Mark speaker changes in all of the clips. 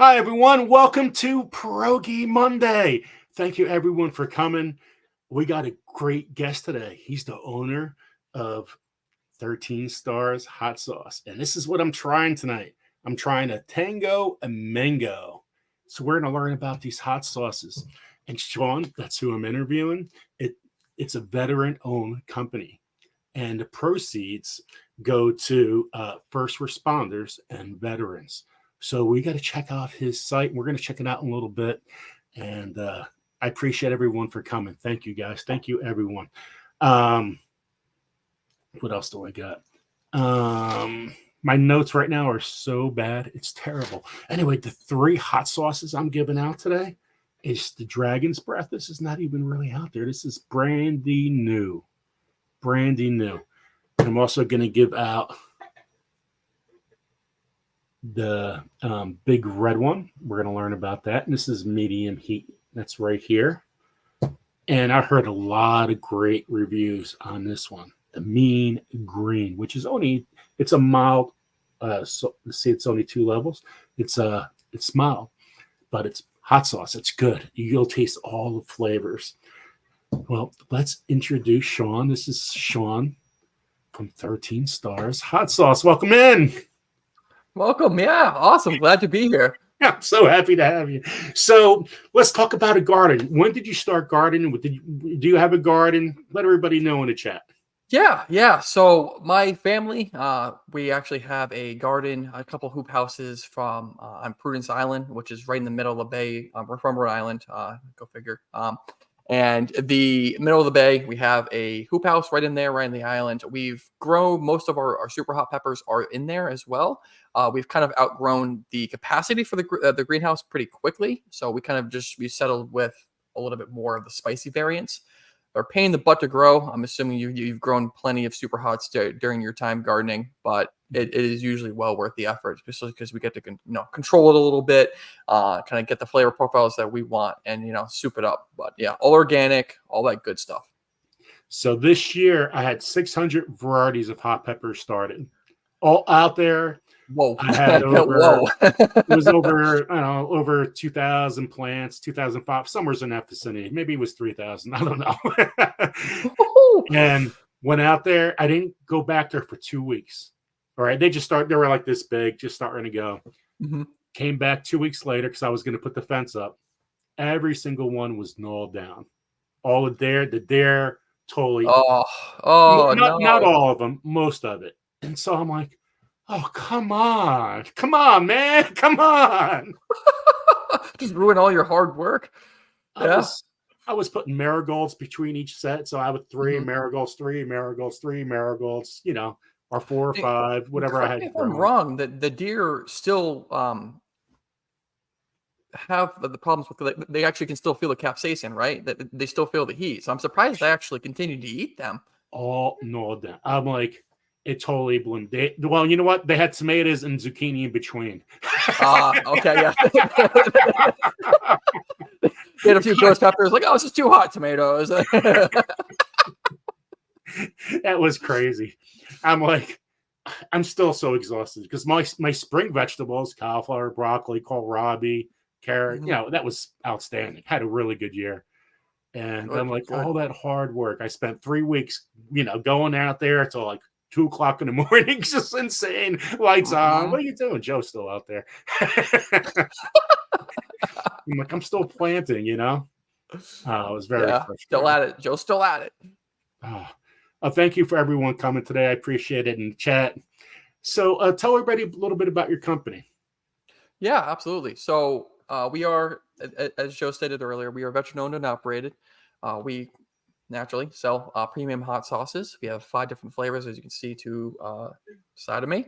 Speaker 1: Hi, everyone. Welcome to Pierogi Monday. Thank you, everyone, for coming. We got a great guest today. He's the owner of 13 Stars Hot Sauce. And this is what I'm trying tonight. I'm trying a tango and mango. So we're going to learn about these hot sauces. And Sean, that's who I'm interviewing. It's a veteran-owned company. And the proceeds go to first responders and veterans. So we got to check out his site. We're going to check it out in a little bit. And I appreciate everyone for coming. Thank you, guys. Thank you, everyone. What else do I got? My notes right now are so bad. It's terrible. Anyway, the 3 hot sauces I'm giving out today is the Dragon's Breath. This is not even really out there. This is brandy new. Brandy new. And I'm also going to give out the big red one. We're going to learn about that. And this is medium heat. That's right here. And I heard a lot of great reviews on this one. The Mean Green, which is it's a mild. So let's see, it's only 2 levels. It's mild, but it's hot sauce. It's good. You'll taste all the flavors. Well, let's introduce Sean. This is Sean from 13 Stars Hot Sauce. Welcome in.
Speaker 2: Welcome. Yeah, awesome. Glad to be here.
Speaker 1: Yeah, I'm so happy to have you. So let's talk about a garden. When did you start gardening? Do you have a garden? Let everybody know in the chat.
Speaker 2: Yeah. So my family, we actually have a garden, a couple hoop houses from on Prudence Island, which is right in the middle of the bay. We're from Rhode Island. Go figure. And the middle of the bay, we have a hoop house right in there, right in the island. We've grown most of our super hot peppers are in there as well. We've kind of outgrown the capacity for the greenhouse pretty quickly. So we settled with a little bit more of the spicy variants. They're a pain in the butt to grow. I'm assuming you've grown plenty of super hots during your time gardening, but it is usually well worth the effort, especially because we get to control it a little bit, kind of get the flavor profiles that we want, and soup it up. But yeah, all organic, all that good stuff.
Speaker 1: So this year I had 600 varieties of hot peppers started, all out there.
Speaker 2: Whoa!
Speaker 1: I had it was over 2,000 plants, 2,005, somewhere's in that vicinity. Maybe it was 3,000. I don't know. And went out there. I didn't go back there for 2 weeks. All right. They were like this big, just starting to go.
Speaker 2: Mm-hmm.
Speaker 1: Came back 2 weeks later because I was going to put the fence up. Every single one was gnawed down. All of the dare totally. Not all of them, most of it. And so I'm like, oh, come on, man, come on.
Speaker 2: Just ruin all your hard work.
Speaker 1: I was putting marigolds between each set. So I would 3 marigolds, 3 marigolds, 3 marigolds, or 4 or 5, whatever I had.
Speaker 2: If I'm wrong, the deer still have the problems with they actually can still feel the capsaicin, right? That they still feel the heat. So I'm surprised they actually continue to eat them.
Speaker 1: All gnawed down. I'm like, it totally blew. Well, you know what? They had tomatoes and zucchini in between.
Speaker 2: Okay, yeah. They had a few ghost peppers. Like, oh, this is too hot. Tomatoes.
Speaker 1: That was crazy. I'm like, I'm still so exhausted because my spring vegetables, cauliflower, broccoli, kohlrabi, carrot, that was outstanding. Had a really good year. And I'm like, all that hard work. I spent 3 weeks, going out there till like 2 o'clock in the morning, just insane. Lights on. What are you doing? Joe's still out there. I'm like, I'm still planting, It was very frustrating.
Speaker 2: Still at it. Joe's still at it.
Speaker 1: Thank you for everyone coming today. I appreciate it in the chat. So tell everybody a little bit about your company.
Speaker 2: Yeah, absolutely. So we are, as Joe stated earlier, we are veteran-owned and operated. We naturally sell premium hot sauces. We have 5 different flavors, as you can see to the side of me.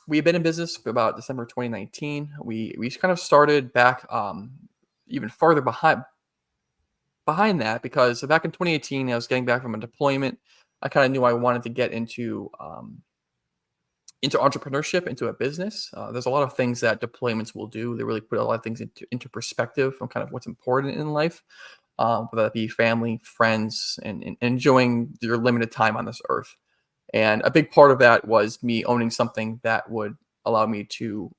Speaker 2: We've been in business for about December 2019. We kind of started back even farther behind that, because back in 2018, I was getting back from a deployment. I kind of knew I wanted to get into entrepreneurship, into a business. There's a lot of things that deployments will do. They really put a lot of things into perspective on kind of what's important in life, whether that be family, friends, and enjoying your limited time on this earth. And a big part of that was me owning something that would allow me to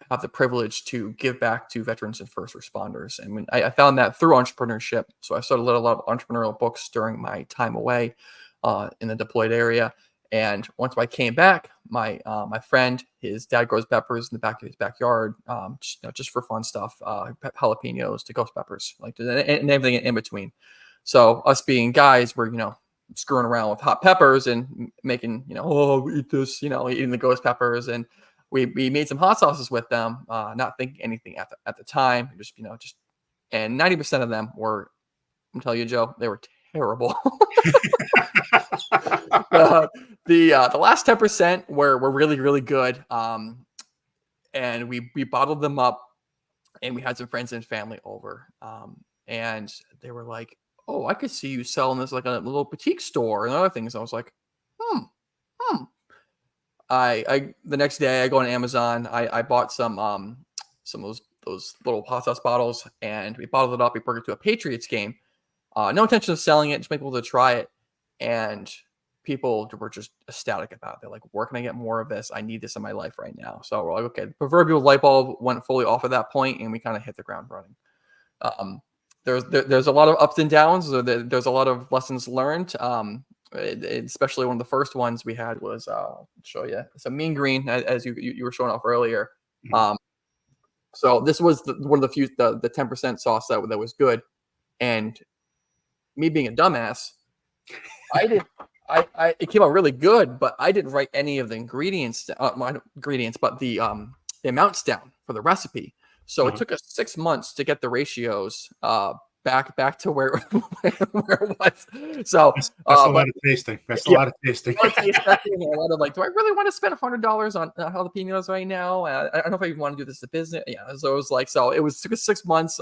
Speaker 2: have the privilege to give back to veterans and first responders. And when I found that through entrepreneurship. So I started a lot of entrepreneurial books during my time away in the deployed area. And once I came back, my friend, his dad grows peppers in the back of his backyard, just for fun stuff, jalapenos to ghost peppers, and everything in between. So us being guys, we're screwing around with hot peppers and making oh, eat this, eating the ghost peppers, and we made some hot sauces with them, not thinking anything at the time, and 90% of them were, I'm telling you, Joe, they were terrible. The last 10% were really, really good. And we bottled them up, and we had some friends and family over. And they were like, "Oh, I could see you selling this like a little boutique store and other things." I was like, "Hmm." I the next day I go on Amazon. I bought some of those little hot sauce bottles, and we bottled it up. We brought it to a Patriots game. No intention of selling it, just make people to try it. And people were just ecstatic about it. They're like, "Where can I get more of this? I need this in my life right now." So we're like, okay, the proverbial light bulb went fully off at that point, and we kind of hit the ground running. There's a lot of ups and downs. There's a lot of lessons learned. Especially one of the first ones we had was I'll show you. It's a mean green, as you were showing off earlier. So this was one of the few the 10% sauce that was good. And me being a dumbass, it came out really good, but I didn't write any of the ingredients, but the amounts down for the recipe. So it took us 6 months to get the ratios back to where it was. So
Speaker 1: that's a lot of tasting. That's a lot of tasting.
Speaker 2: A lot of like, do I really want to spend $100 on jalapenos right now? I don't know if I even want to do this as a business. Yeah, so it was like, took us 6 months.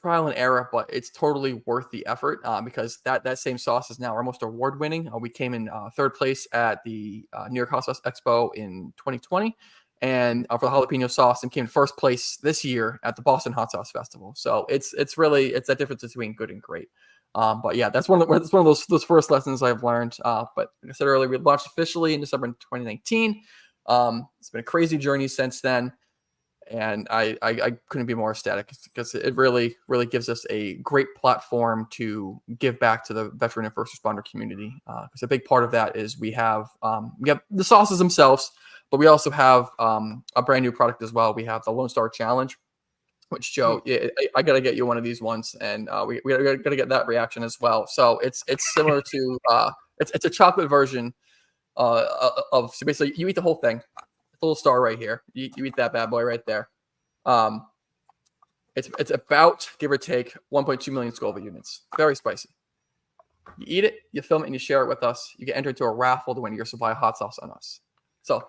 Speaker 2: Trial and error, but it's totally worth the effort because that same sauce is now our most award winning. We came in third place at the New York Hot Sauce Expo in 2020, and for the jalapeno sauce, and came first place this year at the Boston Hot Sauce Festival. So it's that difference between good and great. But yeah, that's one of those first lessons I've learned. But like I said earlier, we launched officially in December 2019. It's been a crazy journey since then. And I couldn't be more ecstatic because it really, really gives us a great platform to give back to the veteran and first responder community. Because a big part of that is we have the sauces themselves, but we also have a brand new product as well. We have the Lone Star Challenge, which Joe, I got to get you one of these ones, and we got to get that reaction as well. So it's similar to it's a chocolate version of, so basically you eat the whole thing. Little star right here. You eat that bad boy right there. It's about, give or take, 1.2 million Scoville units. Very spicy. You eat it, you film it, and you share it with us. You get entered into a raffle to win your supply of hot sauce on us. So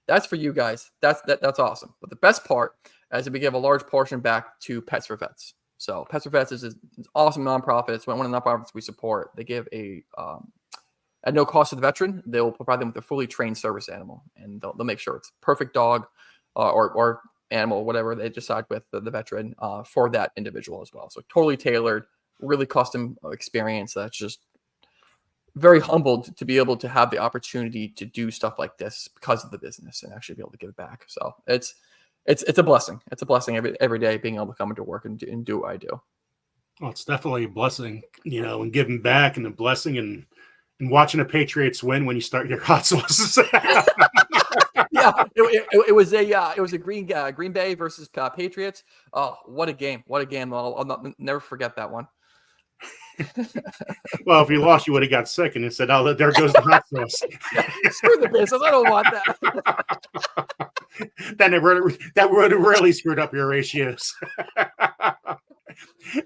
Speaker 2: that's for you guys. That's awesome. But the best part is that we give a large portion back to Pets for Vets. So Pets for Vets is an awesome nonprofit. It's one of the nonprofits we support. They give at no cost to the veteran, they'll provide them with a fully trained service animal, and they'll make sure it's perfect dog or animal, whatever they decide with the veteran for that individual as well. So totally tailored, really custom experience. That's just very humbled to be able to have the opportunity to do stuff like this because of the business and actually be able to give it back. So it's a blessing. It's a blessing every day being able to come into work and do what I do.
Speaker 1: Well, it's definitely a blessing, and giving back, and a blessing, and watching the Patriots win when you start your hot sauces.
Speaker 2: Yeah, it was a Green Bay versus Patriots. Oh, what a game! What a game! I'll never forget that one.
Speaker 1: Well, if you lost, you would have got sick and said, "Oh, there goes the hot sauce."
Speaker 2: Screw the business. I don't want that.
Speaker 1: Then that would have really screwed up your ratios.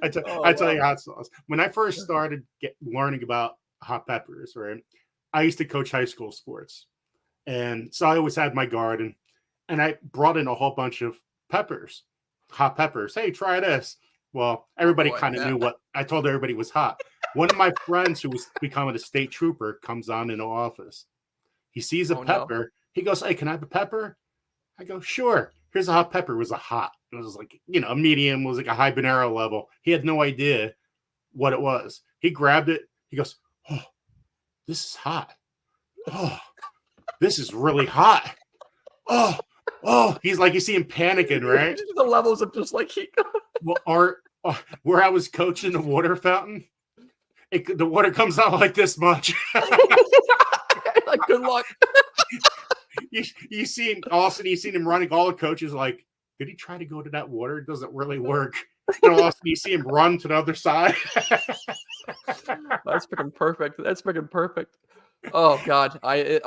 Speaker 1: I tell you, hot sauce. When I first started learning about hot peppers, right? I used to coach high school sports, and so I always had my garden, and I brought in a whole bunch of peppers, hot peppers. Hey, try this. Well, everybody kind of knew what I told everybody was hot. One of my friends who was becoming a state trooper comes on in the office. He sees a pepper. No. He goes, "Hey, can I have a pepper?" I go, "Sure." Here's a hot pepper. It was a hot. It was like, a medium, was like a habanero level. He had no idea what it was. He grabbed it. He goes, "Oh, this is hot. Oh, this is really hot." oh, he's like, you see him panicking, right?
Speaker 2: The levels of just like he.
Speaker 1: Well, where I was coaching the water fountain, the water comes out like this much.
Speaker 2: Like, good luck.
Speaker 1: You see him, all of a sudden, you seen him running. All the coaches like, did he try to go to that water? It doesn't really work. And all of a sudden, you see him run to the other side.
Speaker 2: That's freaking perfect. That's freaking perfect. Oh God, I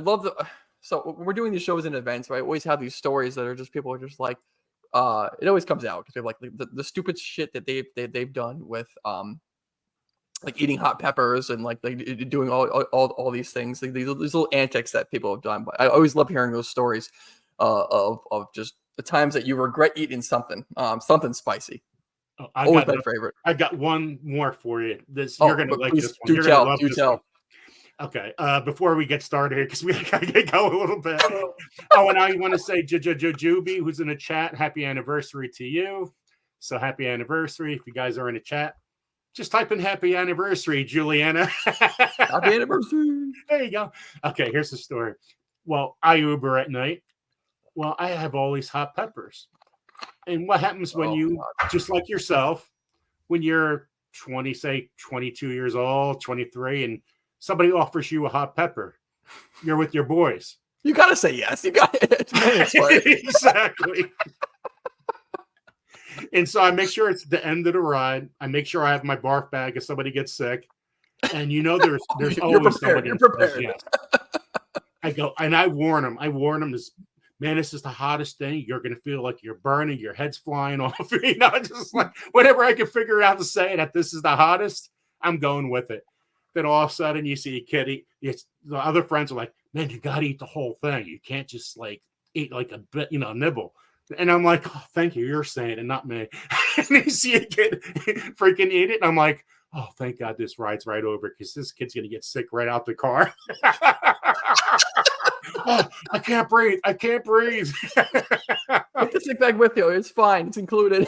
Speaker 2: love the. So when we're doing these shows and events, right? I always have these stories that are just people are just like, it always comes out because they're like the stupid shit that they've done with like eating hot peppers and like doing all these things, like these little antics that people have done. But I always love hearing those stories of just the times that you regret eating something spicy.
Speaker 1: Oh,
Speaker 2: Always my favorite.
Speaker 1: I got one more for you. You're gonna like this one. You're
Speaker 2: gonna
Speaker 1: love this one. Okay, before we get started here, because we gotta go a little bit. Oh, and I want to say Juby, who's in the chat, happy anniversary to you. So happy anniversary. If you guys are in the chat, just type in happy anniversary, Juliana.
Speaker 2: Happy anniversary.
Speaker 1: There you go. Okay, here's the story. Well, I Uber at night. Well, I have all these hot peppers. And what happens when just like yourself, when you're 20, say 22 years old, 23, and somebody offers you a hot pepper, you're with your boys.
Speaker 2: You got to say yes. You got it.
Speaker 1: Exactly. And so I make sure it's the end of the ride. I make sure I have my barf bag if somebody gets sick. And there's always somebody that says yes. I go, and I warn them. This, man, this is the hottest thing. You're going to feel like you're burning. Your head's flying off. Just like whenever I can figure out to say that this is the hottest, I'm going with it. Then all of a sudden you see a kid the other friends are like, man, you got to eat the whole thing. You can't just like eat like a bit, nibble. And I'm like, oh, thank you. You're saying it, not me. And you see a kid freaking eat it. And I'm like, oh, thank God this ride's right over because this kid's going to get sick right out the car. Oh, I can't breathe. Take
Speaker 2: the sick bag with you. It's fine. It's included.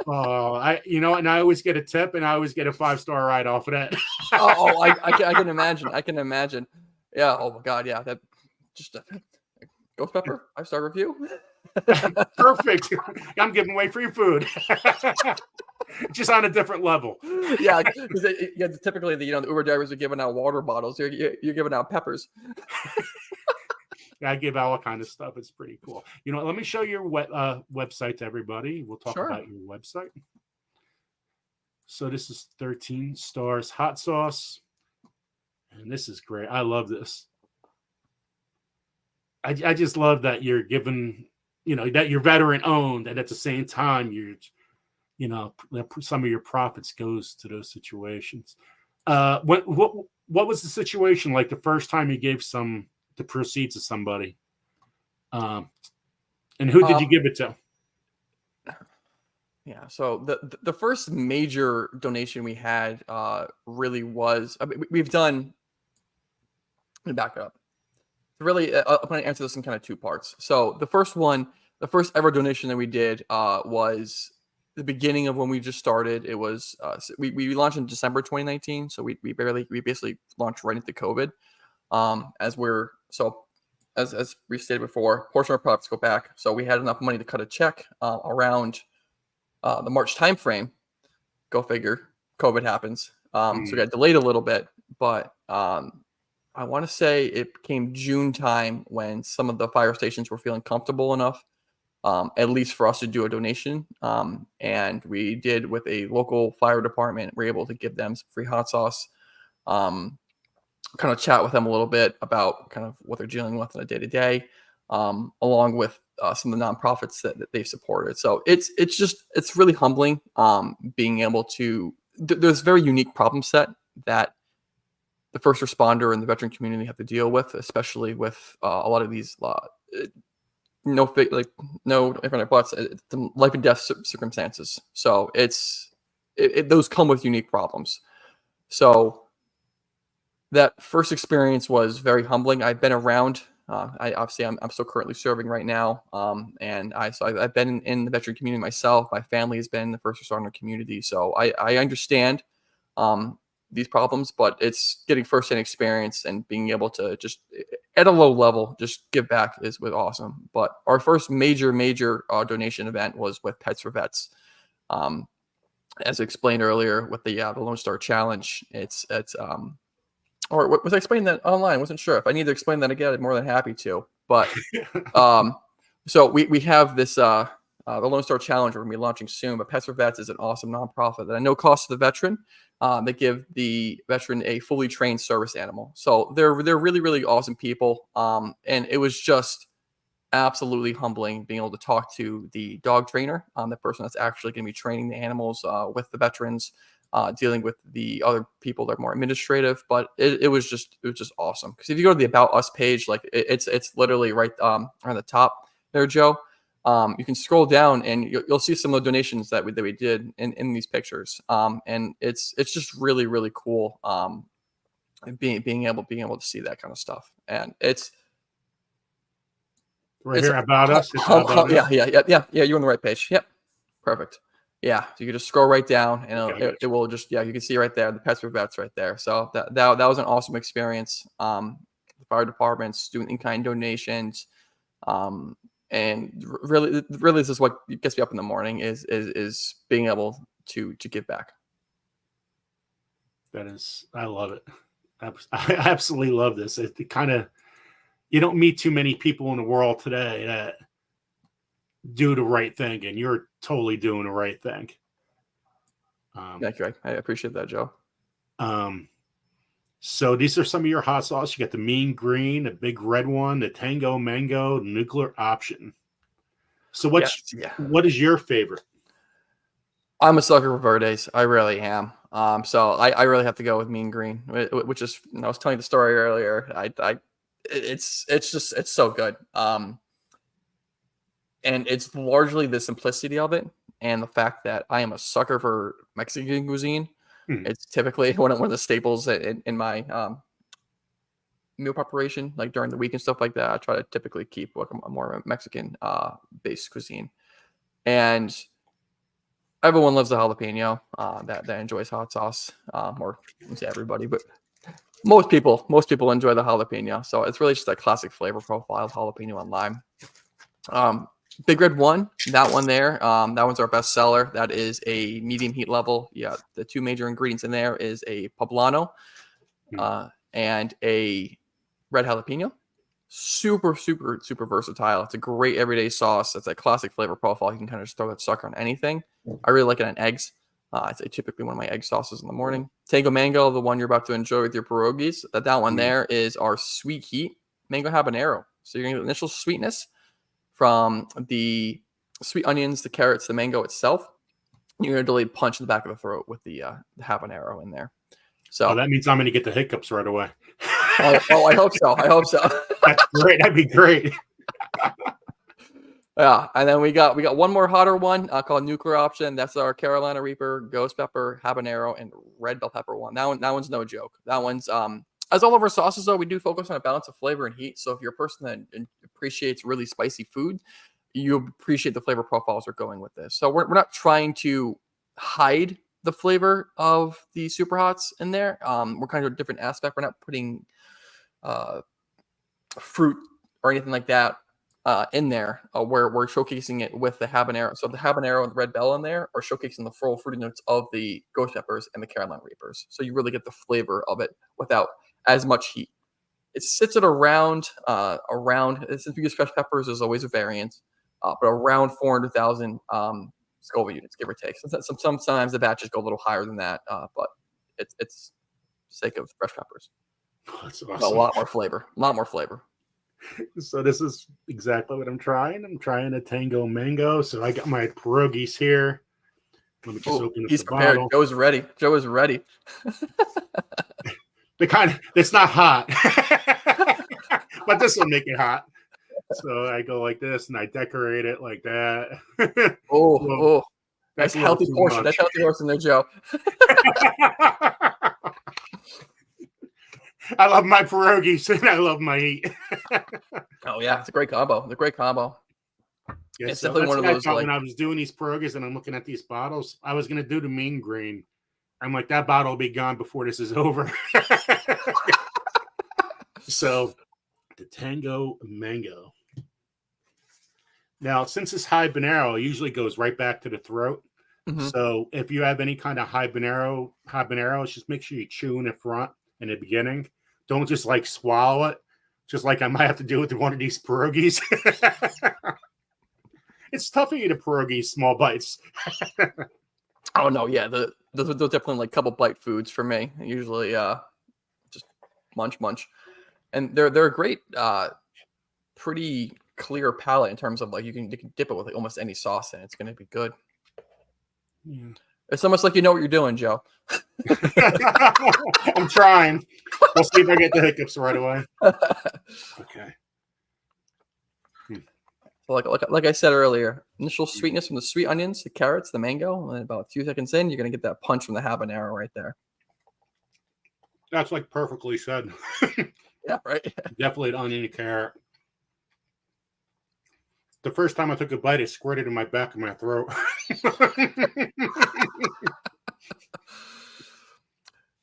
Speaker 1: Oh, and I always get a tip and I always get a 5-star ride off of that.
Speaker 2: I can imagine. I can imagine. Yeah. Oh my God. Yeah. That just ghost pepper 5-star review.
Speaker 1: Perfect. I'm giving away free food. Just on a different level.
Speaker 2: Yeah, because typically the Uber drivers are giving out water bottles. You're giving out peppers.
Speaker 1: I give all kind of stuff. It's pretty cool. Let me show your website to everybody. We'll talk about your website. So this is 13 Stars Hot Sauce. And this is great. I love this. I just love that you're giving, that you're veteran owned. And at the same time, some of your profits goes to those situations. What was the situation like the first time you gave the proceeds to somebody? And who did you give it to?
Speaker 2: Yeah, so the first major donation we had really was, we've done, let me back it up. Really, I'm going to answer this in kind of two parts. So the first ever donation that we did was the beginning of when we just started. It was we launched in December 2019, so we basically launched right into COVID. As we stated before, portion of our profits go back, so we had enough money to cut a check around the March timeframe. Go figure, COVID happens, so we got delayed a little bit, but I want to say it came June time when some of the fire stations were feeling comfortable enough, at least for us to do a donation. And we did with a local fire department. We're able to give them some free hot sauce, kind of chat with them a little bit about kind of what they're dealing with on a day-to-day, along with some of the nonprofits that they've supported. So it's really humbling being able to, there's a very unique problem set that the first responder and the veteran community have to deal with, especially with a lot of these no different buts, the life and death circumstances. So those come with unique problems. So that first experience was very humbling. I've been around. I'm still currently serving right now, and I've been in the veteran community myself. My family has been in the first responder community, so I understand these problems, but it's getting firsthand experience and being able to just at a low level just give back was awesome. But our first major donation event was with Pets for Vets. As explained earlier with the Lone Star Challenge, or was I explaining that online? I wasn't sure. If I need to explain that again, I'm more than happy to. But so we have this the Lone Star Challenge we're going to be launching soon. But Pets for Vets is an awesome nonprofit that at no cost to the veteran. They give the veteran a fully trained service animal. So they're really awesome people. And it was just absolutely humbling being able to talk to the dog trainer, the person that's actually going to be training the animals with the veterans, dealing with the other people that are more administrative. But it was just awesome, because if you go to the About Us page, like it's literally right on the top there, Joe. You can scroll down and you'll see some of the donations that we did in these pictures. And it's just really cool. Being able to see that kind of stuff, and it's
Speaker 1: right here About Us.
Speaker 2: Yeah. You're on the right page. Yep, perfect. Yeah, so you can just scroll right down, and it will just you can see right there the Pets for Vets right there. So that was an awesome experience. The fire departments doing in-kind donations. And really, this is what gets me up in the morning is being able to give back.
Speaker 1: I love it. I absolutely love this. It kind of, you don't meet too many people in the world today that do the right thing, and you're totally doing the right thing.
Speaker 2: Thank you. I appreciate that, Joe.
Speaker 1: So these are some of your hot sauce. You got the Mean Green, the Big Red one, the Tango Mango, the Nuclear Option. So what is your favorite? I'm
Speaker 2: a sucker for Verdes. I really am. So I really have to go with Mean Green, which is, I was telling you the story earlier. It's so good. And it's largely the simplicity of it, and the fact that I am a sucker for Mexican cuisine. It's typically one of the staples in my meal preparation, like during the week and stuff like that. I try to typically keep like a more Mexican based cuisine, and everyone loves the jalapeno that enjoys hot sauce, or I wouldn't say everybody, but most people enjoy the jalapeno. So it's really just a classic flavor profile of jalapeno and lime. Big Red one, that one there, that one's our best seller. That is a medium heat level. Yeah, the two major ingredients in there is a poblano and a red jalapeno. Super versatile. It's a great everyday sauce. It's a classic flavor profile. You can kind of just throw that sucker on anything. I really like it on eggs. It's typically one of my egg sauces in the morning. Tango Mango, the one you're about to enjoy with your pierogies. That one there is our sweet heat mango habanero. So you're going to get the initial sweetness from the sweet onions, the carrots, the mango itself. You're going to delayed punch in the back of the throat with the habanero in there. So
Speaker 1: that means I'm going to get the hiccups right away.
Speaker 2: I hope so.
Speaker 1: That's great. That'd be great.
Speaker 2: Yeah, and then we got one more hotter one called Nuclear Option. That's our Carolina Reaper, Ghost Pepper, Habanero, and Red Bell Pepper one. That one's no joke. That one's as all of our sauces, though, we do focus on a balance of flavor and heat. So if you're a person that appreciates really spicy food, you appreciate the flavor profiles we're going with this. So we're not trying to hide the flavor of the super hots in there. We're kind of a different aspect. We're not putting fruit or anything like that in there, where we're showcasing it with the habanero. So the habanero and the red bell in there are showcasing the full fruity notes of the ghost peppers and the Carolina Reapers. So you really get the flavor of it without as much heat. It sits at around since we use fresh peppers, there's always a variance, but around 400,000 Scoville units, give or take. Sometimes the batches go a little higher than that, but it's sake of fresh peppers.
Speaker 1: That's awesome.
Speaker 2: A lot more flavor.
Speaker 1: So this is exactly what I'm trying. I'm trying a Tango Mango. So I got my pierogies here. Let me just open up the
Speaker 2: prepared.
Speaker 1: bottle.
Speaker 2: Joe is ready.
Speaker 1: It's not hot, but this will make it hot. So I go like this and I decorate it like that.
Speaker 2: That's healthy portion. That's healthy portion there, Joe.
Speaker 1: I love my pierogies and I love my heat.
Speaker 2: Oh yeah, it's a great combo.
Speaker 1: Yeah,
Speaker 2: it's
Speaker 1: so
Speaker 2: definitely one of those.
Speaker 1: When I was doing these pierogies and I'm looking at these bottles, I was going to do the Mean Green, I'm like, that bottle will be gone before this is over. So the Tango Mango. Now, since it's habanero, it usually goes right back to the throat.
Speaker 2: Mm-hmm.
Speaker 1: So if you have any kind of habaneros, just make sure you chew in the front in the beginning. Don't just like swallow it, just like I might have to do with one of these pierogies. It's tough to eat a pierogi small bites.
Speaker 2: Oh no, yeah, those are definitely like couple bite foods for me. Usually, just munch, and they're a great, pretty clear palate in terms of like you can dip it with like almost any sauce and it's gonna be good.
Speaker 1: Yeah.
Speaker 2: It's almost like you know what you're doing, Joe.
Speaker 1: I'm trying. We'll see if I get the hiccups right away. Okay.
Speaker 2: So like I said earlier, initial sweetness from the sweet onions, the carrots, the mango, and about a few seconds in, you're gonna get that punch from the habanero right there.
Speaker 1: That's like perfectly said.
Speaker 2: Yeah, right.
Speaker 1: Definitely the onion and carrot. The first time I took a bite, it squirted in my back of my throat.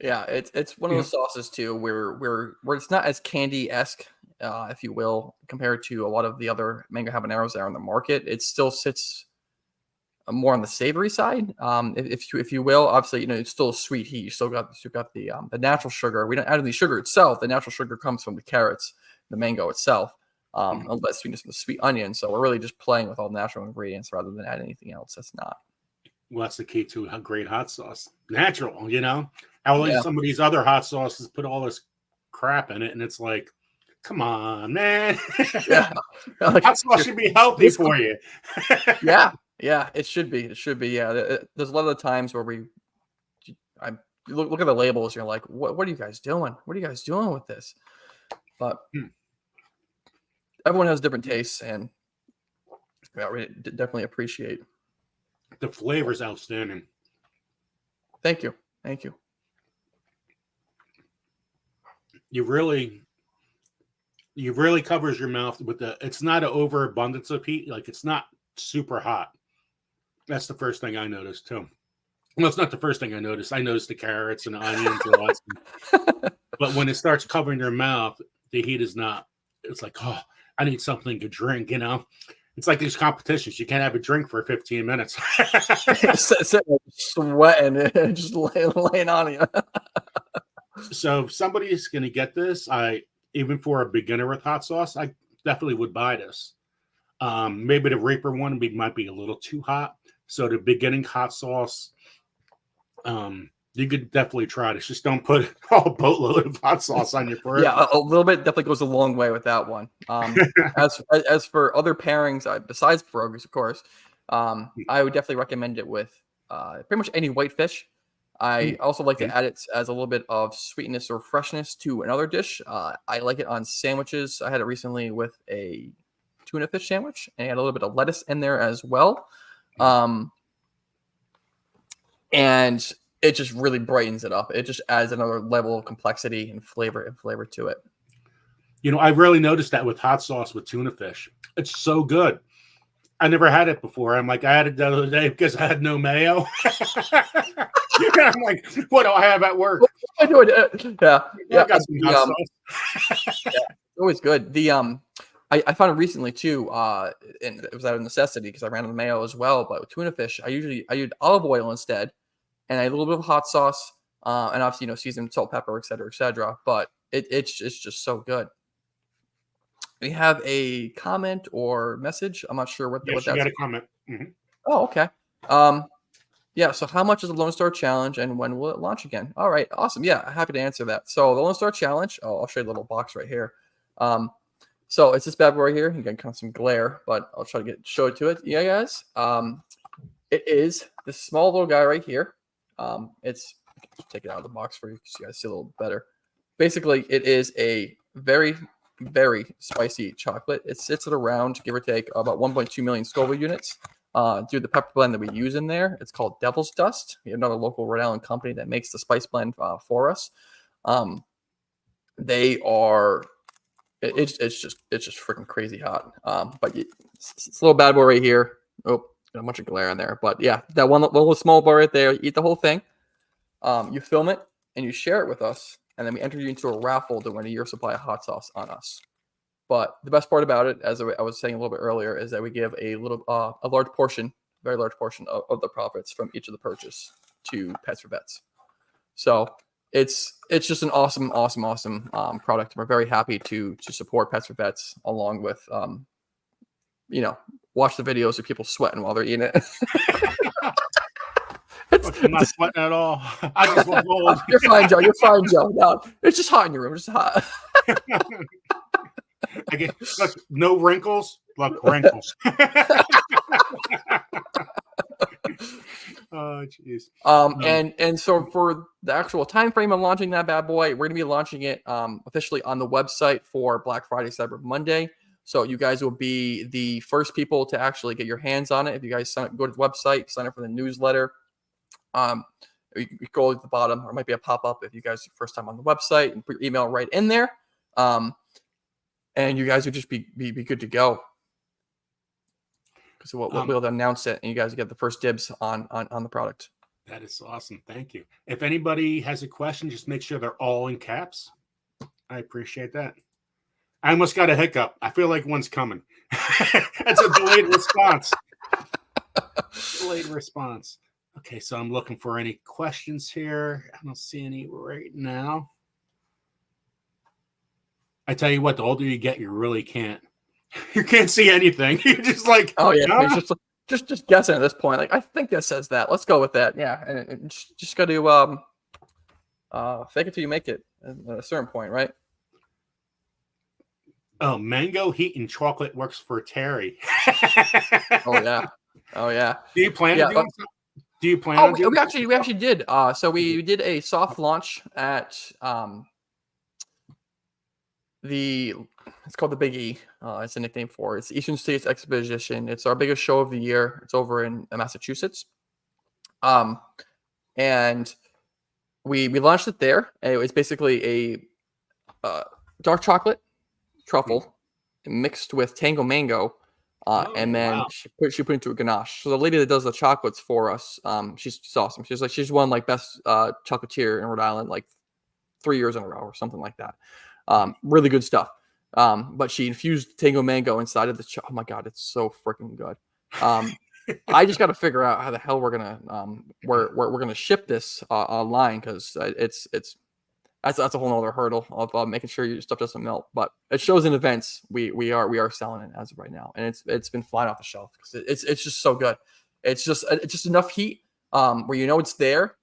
Speaker 2: Yeah, it's one of those sauces too, where it's not as candy-esque, if you will, compared to a lot of the other mango habaneros that are on the market. It still sits more on the savory side, if you will. Obviously, it's still a sweet heat. You still got the natural sugar. We don't add any sugar itself. The natural sugar comes from the carrots, the mango itself. A little bit of sweetness from the sweet onion. So we're really just playing with all natural ingredients rather than adding anything else that's not.
Speaker 1: Well, that's the key to a great hot sauce. Natural, How
Speaker 2: Yeah.
Speaker 1: some of these other hot sauces put all this crap in it, and it's like, come on, man.
Speaker 2: Yeah. Like,
Speaker 1: hot sauce should be healthy for you.
Speaker 2: Yeah, it should be. It should be. Yeah. There's a lot of the times where you look at the labels, you're like, what are you guys doing? What are you guys doing with this? But everyone has different tastes, and we definitely appreciate.
Speaker 1: The flavor's outstanding.
Speaker 2: Thank you.
Speaker 1: You really covers your mouth with it's not an overabundance of heat. Like, it's not super hot. That's the first thing I noticed too. Well, it's not the first thing I noticed. I noticed the carrots and the onions and all that stuff. But when it starts covering your mouth, the heat is not. It's like, oh, I need something to drink. It's like these competitions. You can't have a drink for 15 minutes.
Speaker 2: Sweating, just laying on you.
Speaker 1: So if somebody's going to get this, even for a beginner with hot sauce, I definitely would buy this. Maybe the Reaper one might be a little too hot. So the beginning hot sauce, you could definitely try this. Just don't put a boatload of hot sauce on your burger.
Speaker 2: Yeah, a little bit definitely goes a long way with that one. As for other pairings, besides pierogies, of course, I would definitely recommend it with pretty much any white fish. I also like to add it as a little bit of sweetness or freshness to another dish. I like it on sandwiches. I had it recently with a tuna fish sandwich, and I had a little bit of lettuce in there as well. And it just really brightens it up. It just adds another level of complexity and flavor to it.
Speaker 1: I really noticed that with hot sauce with tuna fish. It's so good. I never had it before. I'm like, I had it the other day because I had no mayo. I'm like, what do I have at work?
Speaker 2: I do it. Yeah.
Speaker 1: I got some hot sauce.
Speaker 2: Yeah, always good. I found it recently too, and it was out of necessity because I ran out of mayo as well. But with tuna fish, I use olive oil instead, and a little bit of hot sauce, and obviously seasoned salt, pepper, etc. But it's just so good. We have a comment or message. I'm not sure what
Speaker 1: Yes,
Speaker 2: that's.
Speaker 1: You got a comment. Mm-hmm.
Speaker 2: Oh, okay. Yeah. So, how much is the Lone Star Challenge, and when will it launch again? All right. Awesome. Yeah, happy to answer that. So, the Lone Star Challenge. I'll show you a little box right here. So it's this bad boy here. You got kind of some glare, but I'll try to show it to it. Yeah, guys. It is this small little guy right here. It's take it out of the box for you so you guys see a little better. Basically, it is a very, very spicy chocolate. It sits at around, give or take, about 1.2 million Scoville units. Due to the pepper blend that we use in there, it's called Devil's Dust. We have another local Rhode Island company that makes the spice blend for us. They are. It's just freaking crazy hot. But it's a little bad boy right here. Oh, got a bunch of glare in there. But yeah, that one little small bar right there. Eat the whole thing. You film it and you share it with us, and then we enter you into a raffle to win a year supply of hot sauce on us. But the best part about it, as I was saying a little bit earlier, is that we give a large portion, very large portion of the profits from each of the purchase to Pets for Vets. So it's just an awesome product. We're very happy to support Pets for Vets, along with watch the videos of people sweating while they're eating it.
Speaker 1: I'm not sweating at all. I just want gold.
Speaker 2: You're fine, Joe. You're fine, Joe. No, it's just hot in your room. It's just hot.
Speaker 1: Look, no wrinkles. Look, wrinkles. Oh, jeez.
Speaker 2: And so for the actual time frame of launching that bad boy, we're gonna be launching it officially on the website for Black Friday, Cyber Monday. So you guys will be the first people to actually get your hands on it. If you guys go to the website, sign up for the newsletter. You go at the bottom, or it might be a pop-up if you guys are first time on the website, and put your email right in there. And you guys would just be good to go. Because we'll announce it, and you guys get the first dibs on the product.
Speaker 1: That is awesome. Thank you. If anybody has a question, just make sure they're all in caps. I appreciate that. I almost got a hiccup. I feel like one's coming. That's a delayed response. Delayed response. Okay, so I'm looking for any questions here. I don't see any right now. I tell you what, the older you get, you really can't. You can't see anything. You're just like,
Speaker 2: oh yeah, just guessing at this point. Like, I think that says that. Let's go with that. Yeah, and just got to fake it till you make it at a certain point, right?
Speaker 1: Oh, mango, heat, and chocolate works for Terry.
Speaker 2: Oh yeah.
Speaker 1: Do you plan to do something?
Speaker 2: We actually did. So we did a soft launch at it's called the Big E. It's a nickname for it. It's Eastern States Exposition. It's our biggest show of the year. It's over in Massachusetts. And we launched it there. And it was basically a dark chocolate truffle mixed with Tango Mango. And then she put into a ganache. So the lady that does the chocolates for us, she's awesome. She's won like best chocolatier in Rhode Island like 3 years in a row or something like that. Really good stuff. But she infused Tango Mango inside of the oh my god, it's so freaking good. I just got to figure out how the hell we're gonna ship this online, because that's a whole other hurdle of making sure your stuff doesn't melt. But it shows in events we are selling it as of right now, and it's been flying off the shelf because it's just so good. It's just enough heat where it's there,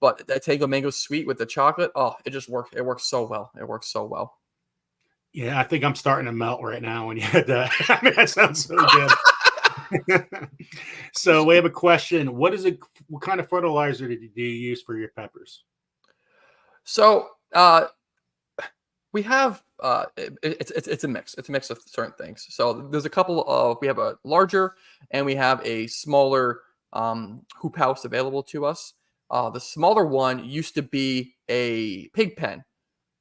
Speaker 2: but that Tango Mango sweet with the chocolate, it just works. It works so well. It works so well.
Speaker 1: Yeah, I think I'm starting to melt right now when you had that. I mean, that sounds so good. So we have a question. What kind of fertilizer do you use for your peppers?
Speaker 2: So we have it's a mix. It's a mix of certain things. So there's a couple of, we have a larger and we have a smaller hoop house available to us. The smaller one used to be a pig pen.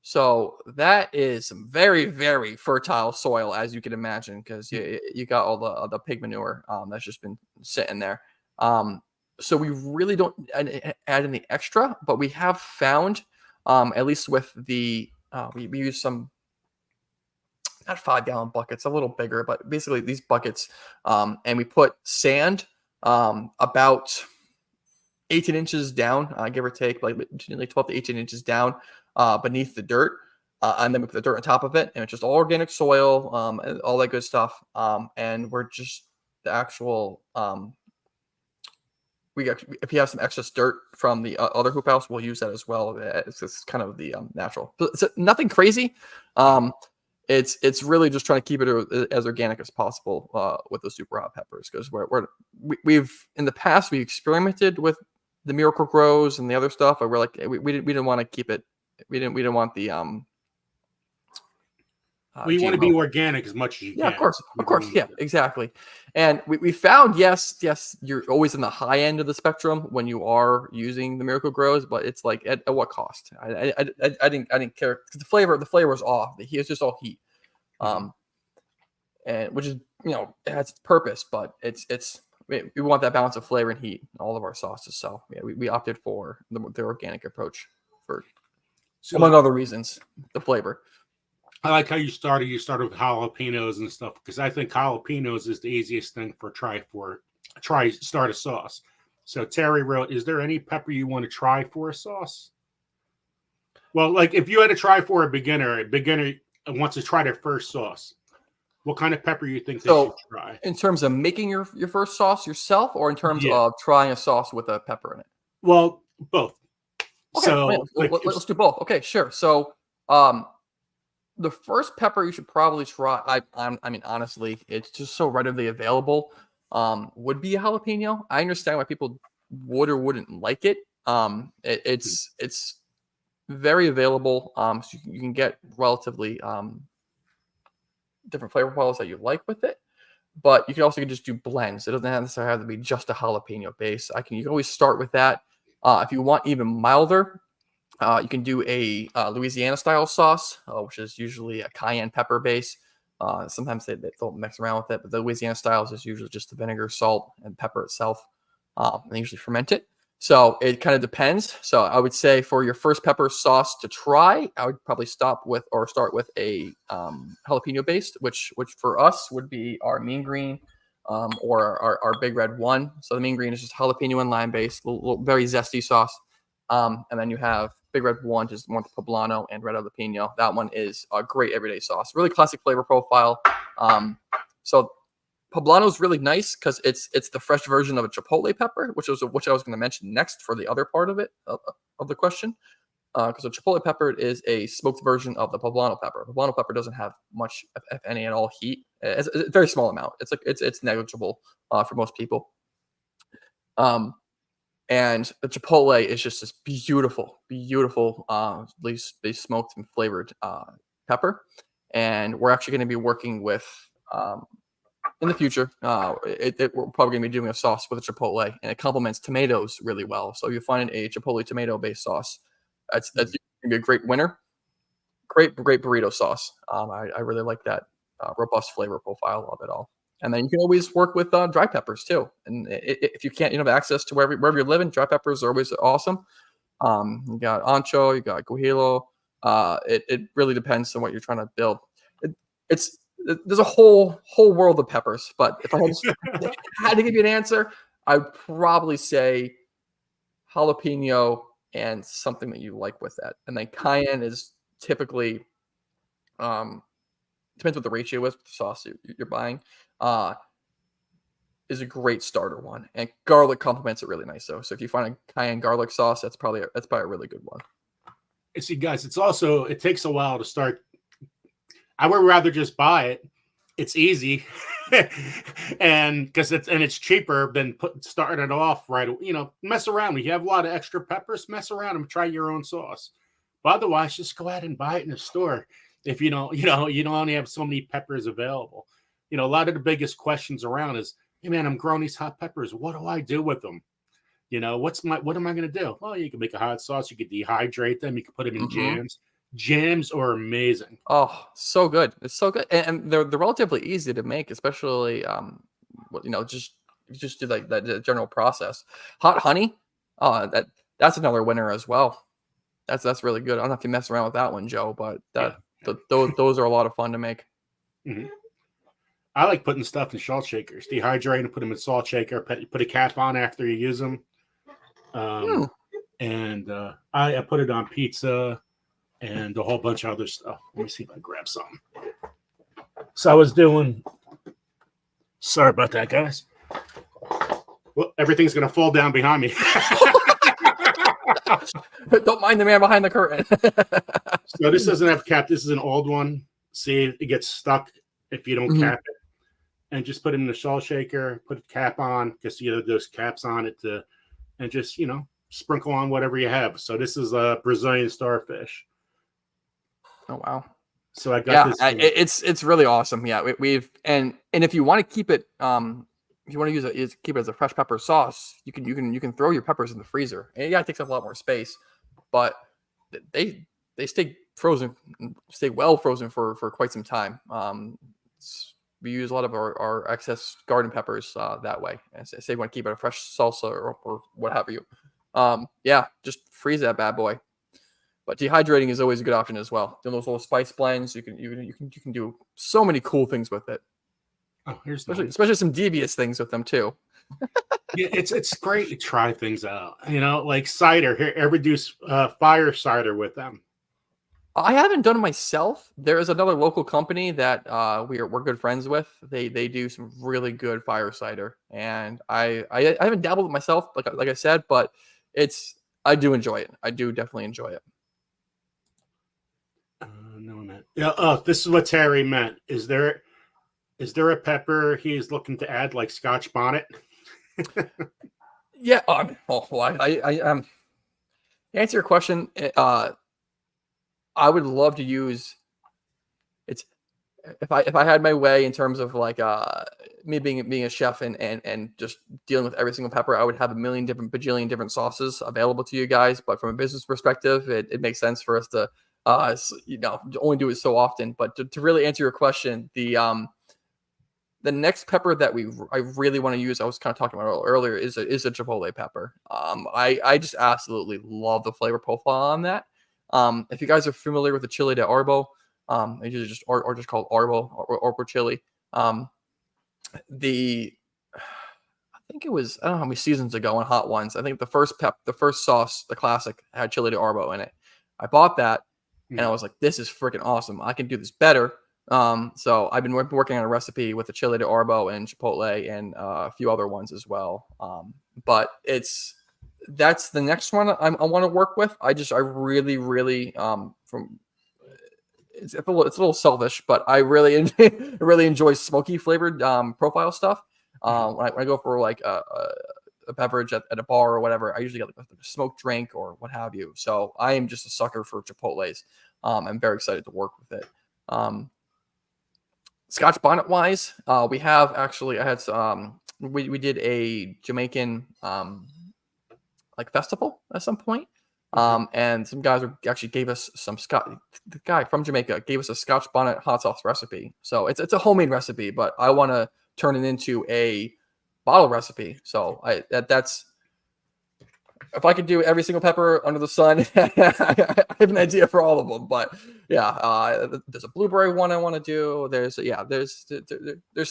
Speaker 2: So that is some very, very fertile soil, as you can imagine, because you got all the pig manure that's just been sitting there. So we really don't add any extra, but we have found, at least with the, we use some, not 5-gallon buckets, a little bigger, but basically these buckets, and we put sand about 18 inches down, give or take, like 12 to 18 inches down beneath the dirt. And then we put the dirt on top of it, and it's just all organic soil, and all that good stuff. And we're just the actual, if you have some excess dirt from the other hoop house, we'll use that as well. It's just kind of the natural, but it's nothing crazy. It's really just trying to keep it as organic as possible with the super hot peppers, because we've in the past we experimented with the Miracle Grows and the other stuff, but we're like we didn't want to keep it. We didn't want the
Speaker 1: we want to be organic as much as you can.
Speaker 2: Yeah, of course, yeah, exactly. And we found yes, you're always in the high end of the spectrum when you are using the Miracle Grows, but it's like at what cost? I didn't care, because the flavor is off. It's just all heat, and which is it has its purpose, but it's we want that balance of flavor and heat in all of our sauces. So yeah, we opted for the organic approach for,
Speaker 1: So
Speaker 2: among other reasons, the flavor.
Speaker 1: I like how you started. You started with jalapenos and stuff because I think jalapenos is the easiest thing for start a sauce. So Terry wrote, "Is there any pepper you want to try for a sauce?" Well, like if you had to try for a beginner wants to try their first sauce, what kind of pepper you think they should
Speaker 2: So,
Speaker 1: try?
Speaker 2: in terms of making your first sauce yourself, or in terms
Speaker 1: Yeah.
Speaker 2: of trying a sauce with a pepper in it?
Speaker 1: Well, both.
Speaker 2: Okay, yeah,
Speaker 1: So, like,
Speaker 2: let's do both. Okay, sure. So, um, the first pepper you should probably try. I mean, honestly, it's just so readily available. Would be a jalapeno. I understand why people would or wouldn't like it. It's very available. So you can get relatively different flavor profiles that you like with it. But you can also just do blends. It doesn't necessarily have to be just a jalapeno base. You can always start with that. If you want even milder, you can do a Louisiana style sauce, which is usually a cayenne pepper base. Sometimes they don't mix around with it, but the Louisiana styles is usually just the vinegar, salt, and pepper itself. And they usually ferment it. So it kind of depends. So I would say for your first pepper sauce to try, I would probably start with a jalapeno based, which for us would be our mean green, or our big red one. So the mean green is just jalapeno and lime based, very zesty sauce. And then you have Big Red One, just more poblano and red jalapeno. That one is a great everyday sauce. Really classic flavor profile. So poblano is really nice because it's the fresh version of a chipotle pepper, which I was going to mention next for the other part of it of the question. Because a chipotle pepper is a smoked version of the poblano pepper. Poblano pepper doesn't have much, if any at all, heat. It's a very small amount. It's negligible for most people. And the chipotle is just this beautiful, beautiful, they smoked and flavored pepper. And we're actually going to be working with, in the future, we're probably going to be doing a sauce with a chipotle, and it complements tomatoes really well. So you find a chipotle tomato based sauce. That's going to be a great winner. Great burrito sauce. I really like that robust flavor profile of it all. And then you can always work with dry peppers too. And if you can't, have access to wherever you're living, dry peppers are always awesome. You got ancho, you got guajillo. It really depends on what you're trying to build. It's there's a whole world of peppers. But if I had to give you an answer, I'd probably say jalapeno and something that you like with that. And then cayenne is typically depends what the ratio is with the sauce you're buying. Is a great starter one, and garlic complements it really nice though. So if you find a cayenne garlic sauce, that's probably a really good one.
Speaker 1: And see, guys, it takes a while to start. I would rather just buy it. It's easy, and it's cheaper than starting it off right. Mess around. If you have a lot of extra peppers, mess around and try your own sauce. But otherwise, just go ahead and buy it in the store. If you don't only have so many peppers available. A lot of the biggest questions around is, hey man, I'm growing these hot peppers. What do I do with them? What am I going to do? Well, you can make a hot sauce. You could dehydrate them. You can put them in jams. Jams are amazing.
Speaker 2: Oh, so good. It's so good. And they're relatively easy to make, especially, just do like the general process. Hot honey. That's another winner as well. That's really good. I don't have to mess around with that one, Joe, but those are a lot of fun to make.
Speaker 1: Mm-hmm. I like putting stuff in salt shakers, dehydrate and put them in salt shaker. Put a cap on after you use them. And I put it on pizza and a whole bunch of other stuff. Let me see if I grab some. So I was doing. Sorry about that, guys. Well, everything's gonna fall down behind me.
Speaker 2: Don't mind the man behind the curtain.
Speaker 1: So this doesn't have a cap. This is an old one. See, it gets stuck if you don't cap it. And just put it in the salt shaker. Put a cap on because those caps on it and just sprinkle on whatever you have. So this is a Brazilian starfish.
Speaker 2: Oh wow!
Speaker 1: So I got
Speaker 2: this. It's really awesome. Yeah, we've and if you want to keep it, if you want to keep it as a fresh pepper sauce, you can throw your peppers in the freezer. And it takes up a lot more space, but they stay frozen, stay well frozen for quite some time. we use a lot of our excess garden peppers that way. And say you want to keep it a fresh salsa or what have you. Yeah, just freeze that bad boy. But dehydrating is always a good option as well. Doing those little spice blends, you can do so many cool things with it.
Speaker 1: Oh, here's
Speaker 2: especially some devious things with them too.
Speaker 1: Yeah, it's great to try things out. Like cider. Here, ever do fire cider with them?
Speaker 2: I haven't done it myself. There is another local company that we're good friends with. They do some really good fire cider, and I haven't dabbled with myself, like I said, but I do enjoy it. I do definitely enjoy it.
Speaker 1: No, man. Yeah. Oh, this is what Terry meant. Is there a pepper he's looking to add, like Scotch bonnet?
Speaker 2: Yeah. To answer your question, I would love to use it's if I had my way in terms of like me being a chef and just dealing with every single pepper, I would have bajillion different sauces available to you guys. But from a business perspective, it makes sense for us to only do it so often. But to really answer your question, the next pepper that I really want to use, I was kind of talking about earlier, is a chipotle pepper. I just absolutely love the flavor profile on that. If you guys are familiar with the chili de arbo, it's usually just called arbo or chili. I think it was, I don't know how many seasons ago on Hot Ones. I think the first sauce, the classic, had chili de arbo in it. I bought that and I was like, this is freaking awesome. I can do this better. So I've been working on a recipe with the chili de arbo and chipotle and a few other ones as well. But that's the next one I want to work with. I really, really, it's a little selfish, but I really, really enjoy smoky flavored, profile stuff. When I go for like a beverage at a bar or whatever, I usually get like a smoked drink or what have you. So I am just a sucker for chipotles. I'm very excited to work with it. Scotch bonnet wise, we have actually, I had we did a Jamaican like festival at some point. And some guys actually gave us the guy from Jamaica gave us a Scotch bonnet hot sauce recipe. So it's a homemade recipe, but I want to turn it into a bottle recipe. So that's if I could do every single pepper under the sun, I have an idea for all of them. But yeah, there's a blueberry one I want to do. There's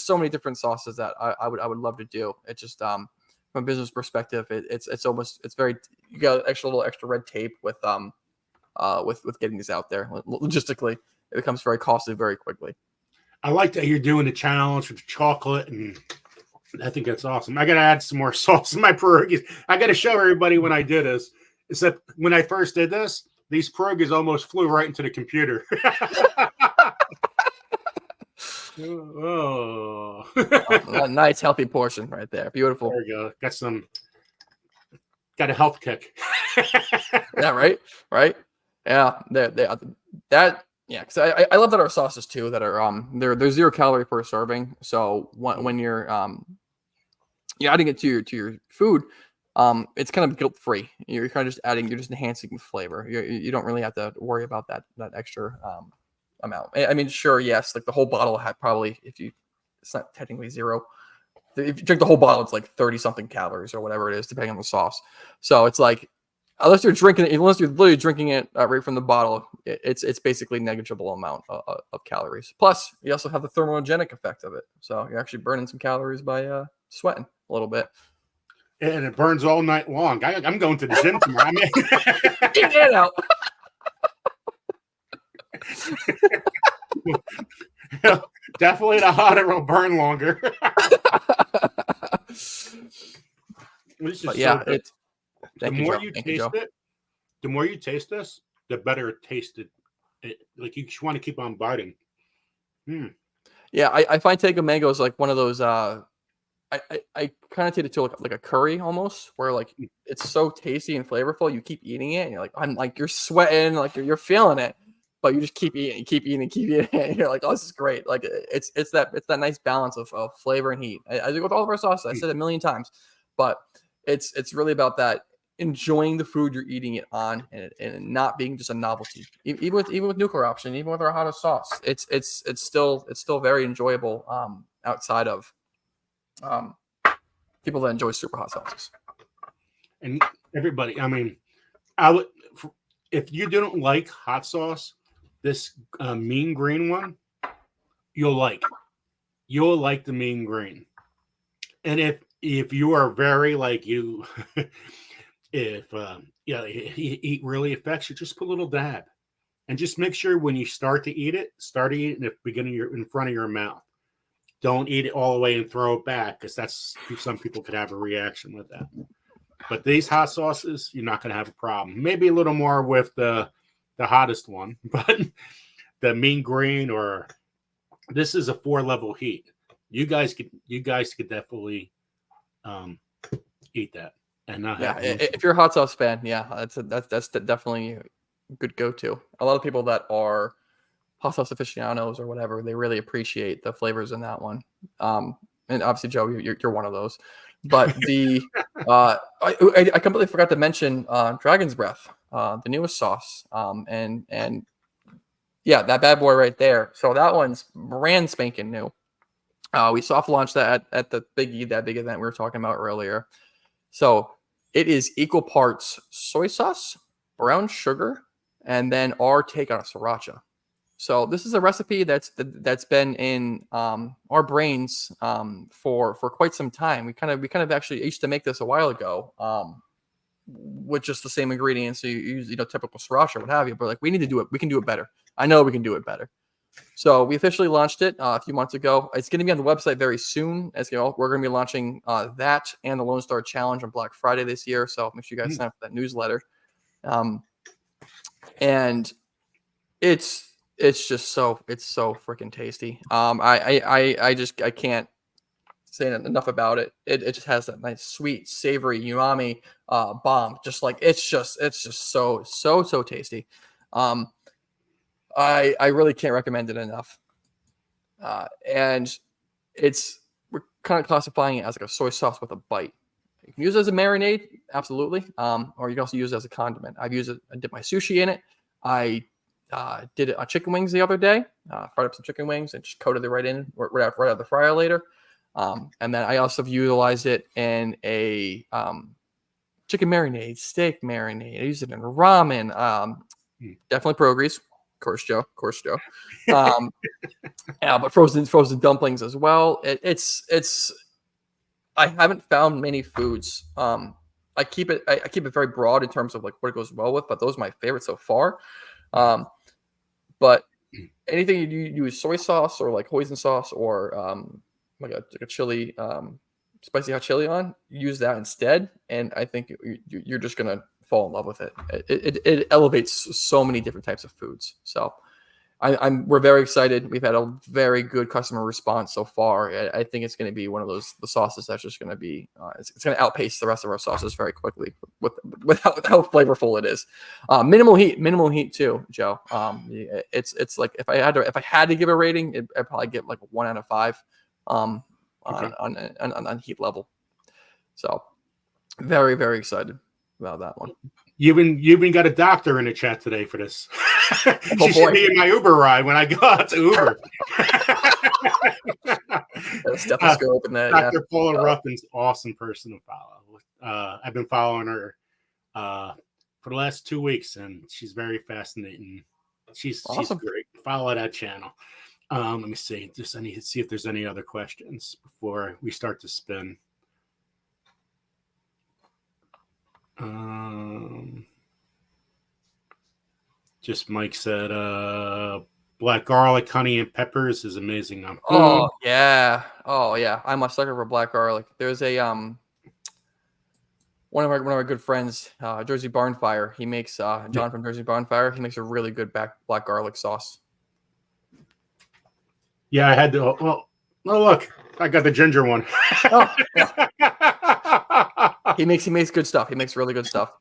Speaker 2: so many different sauces that I would love to do. It just from a business perspective, it's very, you got little extra red tape with getting these out there. Logistically, it becomes very costly very quickly.
Speaker 1: I like that you're doing the challenge with chocolate, and I think that's awesome. I got to add some more sauce in my pierogies. I got to show everybody when I did this. Except when I first did this, these pierogies almost flew right into the computer.
Speaker 2: Oh, a nice healthy portion right there. Beautiful.
Speaker 1: There you go. Got a health kick.
Speaker 2: Yeah, right. Yeah, yeah, because I love that our sauces too that are they're 0 calorie per serving. So when you're adding it to your food, it's kind of guilt free. You're kind of you're just enhancing the flavor. You don't really have to worry about that extra amount. I mean, sure, yes, like the whole bottle had probably, it's not technically 0. If you drink the whole bottle, it's like 30 something calories or whatever it is, depending on the sauce. So it's like, unless you're literally drinking it right from the bottle, it's basically negligible amount of calories. Plus, you also have the thermogenic effect of it. So you're actually burning some calories by sweating a little bit.
Speaker 1: And it burns all night long. I'm going to the gym tomorrow.
Speaker 2: Get that out.
Speaker 1: Definitely the hotter will burn longer.
Speaker 2: Yeah,
Speaker 1: it's the more you taste this, the better it tasted. Like you just want to keep on biting.
Speaker 2: Yeah, I find Tego mango is like one of those. I kind of take it to like a curry almost, where like it's so tasty and flavorful. You keep eating it, and you're like, you're sweating, like you're feeling it, but you just keep eating, and you're like, oh, this is great. Like it's that nice balance of flavor and heat. I do with all of our sauces. I said it a million times, but it's really about that enjoying the food you're eating it on, and not being just a novelty. Even with nuclear option, even with our hottest sauce, it's still very enjoyable. Outside of people that enjoy super hot sauces.
Speaker 1: And everybody, I mean, I would if you don't like hot sauce, this mean green one, you'll like. You'll like the mean green. And if you are very like you, if eat really affects you, just put a little dab, and just make sure when you start to eat it, start eating it at the beginning in front of your mouth. Don't eat it all the way and throw it back, because that's some people could have a reaction with that. But these hot sauces, you're not going to have a problem. Maybe a little more with the hottest one, but the mean green, or this is a 4-level heat. You guys could definitely eat that. And not
Speaker 2: if you're a hot sauce fan, that's definitely a good go-to. A lot of people that are hot sauce aficionados or whatever, they really appreciate the flavors in that one. And obviously, Joe, you're one of those. But the I completely forgot to mention Dragon's Breath, the newest sauce, and yeah, that bad boy right there. So that one's brand spanking new. We soft launched that at the big event we were talking about earlier. So it is equal parts soy sauce, brown sugar, and then our take on a sriracha. So this is a recipe that's been in our brains for quite some time. We kind of actually used to make this a while ago with just the same ingredients. So you use typical sriracha, what have you. But like, we need to do it. We can do it better. I know we can do it better. So we officially launched it a few months ago. It's going to be on the website very soon. As you know, we're going to be launching that and the Lone Star Challenge on Black Friday this year. So make sure you guys sign up for that newsletter. And it's just so freaking tasty. I can't say enough about it. It just has that nice sweet, savory, umami bomb. Just like it's just so tasty. I really can't recommend it enough. And we're kind of classifying it as like a soy sauce with a bite. You can use it as a marinade, absolutely. Or you can also use it as a condiment. I've used it. I dip my sushi in it. I did it on chicken wings the other day. Fried up some chicken wings and just coated it right out of the fryer later. And then I also have utilized it in a chicken marinade, steak marinade. I use it in ramen. Definitely Pierogi's. Of course, Joe. But frozen dumplings as well. It's. I haven't found many foods. I keep it very broad in terms of like what it goes well with, but those are my favorites so far. But anything you use soy sauce or like hoisin sauce or like a chili, spicy hot chili on, use that instead, and I think you're just gonna fall in love with it. It elevates so many different types of foods. So we're very excited. We've had a very good customer response so far. I think it's going to be one of the sauces that's just going to be it's going to outpace the rest of our sauces very quickly with how flavorful it is. Minimal heat too, Joe. It's like if I had to give a rating, I'd probably give like a 1 out of 5 on heat level. So very, very excited about that one.
Speaker 1: You even got a doctor in the chat today for this. She should be in my Uber ride when I go out to Uber.
Speaker 2: A stethoscope and that.
Speaker 1: Dr. Paula Ruffin's an awesome person to follow. I've been following her for the last 2 weeks, and she's very fascinating. She's awesome. She's great. Follow that channel. Let me see. I need to see if there's any other questions before we start to spin. Just Mike said black garlic, honey, and peppers is amazing on food.
Speaker 2: Oh yeah. I'm a sucker for black garlic. There's a one of our good friends, Jersey Barnfire. He makes John from Jersey Barnfire. He makes a really good black garlic sauce.
Speaker 1: Yeah, I had to. Well, look, I got the ginger one.
Speaker 2: Oh, yeah. He makes good stuff. He makes really good stuff.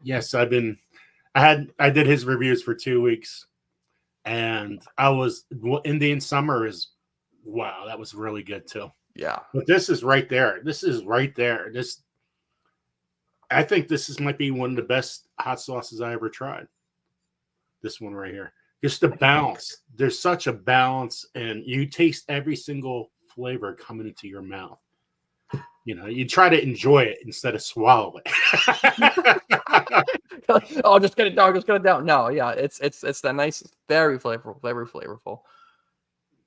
Speaker 1: Yes, I did his reviews for 2 weeks, and Indian Summer is wow, that was really good too.
Speaker 2: Yeah.
Speaker 1: But this is right there. This I think might be one of the best hot sauces I ever tried. This one right here. Just the
Speaker 2: I can think.
Speaker 1: balance. There's such a balance, and you taste every single flavor coming into your mouth. You try to enjoy it instead of swallow it.
Speaker 2: Oh, just get it down. Just get it down. No, yeah, it's that nice, very flavorful, very flavorful.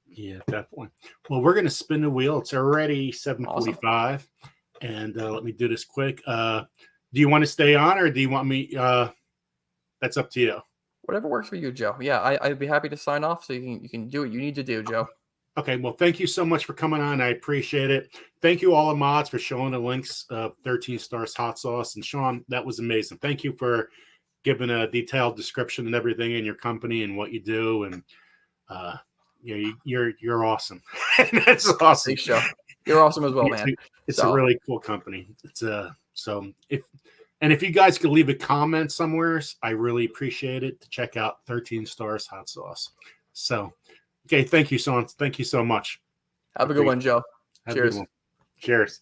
Speaker 1: Yeah, definitely. Well, we're gonna spin the wheel. It's already
Speaker 2: Awesome.
Speaker 1: 7:45, and let me do this quick. Do you want to stay on, or do you want me? That's up to you.
Speaker 2: Whatever works for you, Joe. Yeah, I'd be happy to sign off so you can do what you need to do, Joe.
Speaker 1: Okay. Well, thank you so much for coming on. I appreciate it. Thank you all the mods for showing the links of 13 Stars Hot Sauce. And Sean, that was amazing. Thank you for giving a detailed description and everything in your company and what you do. And uh, you're awesome. That's awesome.
Speaker 2: Thanks, Joe. You're awesome as well, man.
Speaker 1: It's a really cool company. If you guys could leave a comment somewhere, I really appreciate it, to check out 13 Stars Hot Sauce. So, okay, thank you, Sean. Thank you so much.
Speaker 2: Have a good one, Joe.
Speaker 1: Have
Speaker 2: Cheers.
Speaker 1: a good one. Cheers.